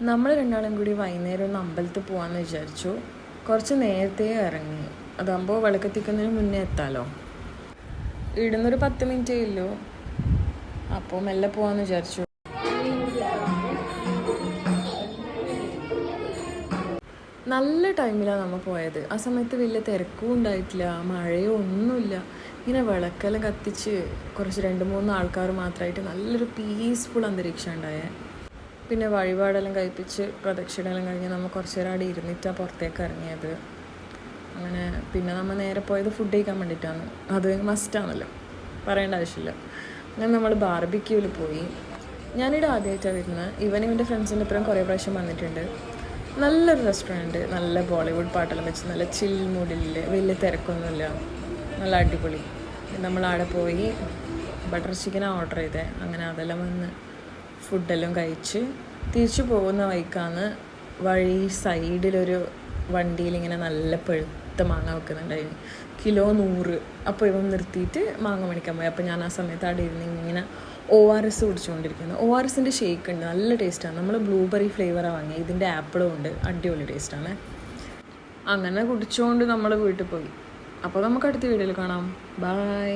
നമ്മൾ രണ്ടാളും കൂടി വൈകുന്നേരം ഒന്ന് അമ്പലത്തിൽ പോകാമെന്ന് വിചാരിച്ചു. കുറച്ച് നേരത്തെ ഇറങ്ങി, അതാകുമ്പോൾ വിളക്കെത്തിക്കുന്നതിന് മുന്നേ എത്താമല്ലോ. ഇടുന്നൊരു 10 മിനിറ്റേ ഉള്ളൂ, അപ്പോൾ മെല്ലെ പോകാമെന്ന് വിചാരിച്ചു. നല്ല ടൈമിലാണ് നമ്മൾ പോയത്. ആ സമയത്ത് വലിയ തിരക്കും ഉണ്ടായിട്ടില്ല, മഴയോ ഒന്നുമില്ല. ഇങ്ങനെ വിളക്കെല്ലാം കത്തിച്ച് കുറച്ച് 2-3 ആൾക്കാർ മാത്രമായിട്ട് നല്ലൊരു പീസ്ഫുൾ അന്തരീക്ഷം ഉണ്ടായേ. പിന്നെ വഴിപാടെല്ലാം കഴിപ്പിച്ച് പ്രദക്ഷിണമെല്ലാം കഴിഞ്ഞ് നമ്മൾ കുറച്ച് നേരം അവിടെ ഇരുന്നിട്ടാണ് പുറത്തേക്ക് ഇറങ്ങിയത്. അങ്ങനെ പിന്നെ നമ്മൾ നേരെ പോയത് ഫുഡ് കഴിക്കാൻ വേണ്ടിയിട്ടാണ്. അത് മസ്റ്റാണല്ലോ, പറയേണ്ട ആവശ്യമില്ല. അങ്ങനെ നമ്മൾ ബാർബിക്യൂവിൽ പോയി. ഞാനിവിടെ ആദ്യമായിട്ടാണ് വരുന്നത്. ഇവൻ്റെ ഫ്രണ്ട്സിൻ്റെ അപ്പുറം കുറേ പ്രാവശ്യം വന്നിട്ടുണ്ട്. നല്ലൊരു റെസ്റ്റോറൻറ്റ്, നല്ല ബോളിവുഡ് പാട്ടെല്ലാം വെച്ച് നല്ല ചിൽ മൂഡിൽ, വലിയ തിരക്കൊന്നുമില്ല, നല്ല അടിപൊളി. നമ്മളവിടെ പോയി ബട്ടർ ചിക്കനാണ് ഓർഡർ ചെയ്തത്. അങ്ങനെ അതെല്ലാം വന്ന് ഫുഡെല്ലാം കഴിച്ച് തിരിച്ചു പോകുന്ന വഴിക്കാണ് വഴി സൈഡിലൊരു വണ്ടിയിലിങ്ങനെ നല്ല പഴുത്ത മാങ്ങ വെക്കുന്നുണ്ടായിരുന്നു, കിലോ 100. അപ്പോൾ ഇവൻ നിർത്തിയിട്ട് മാങ്ങ മേടിക്കാൻ പോയി. അപ്പോൾ ഞാൻ ആ സമയത്ത് അവിടെ ഇരുന്ന് ഇങ്ങനെ ORS കുടിച്ചുകൊണ്ടിരിക്കുന്നു. ORSൻ്റെ ഷേക്ക് ഉണ്ട്, നല്ല ടേസ്റ്റാണ്. നമ്മൾ ബ്ലൂബെറി ഫ്ലേവറാണ് വാങ്ങിയത്, ഇതിൻ്റെ ആപ്പിളും ഉണ്ട്, അടിപൊളി ടേസ്റ്റാണ്. അങ്ങനെ കുടിച്ചുകൊണ്ട് നമ്മൾ വീട്ടിൽ പോയി. അപ്പോൾ നമുക്ക് അടുത്ത വീഡിയോയിൽ കാണാം. ബൈ.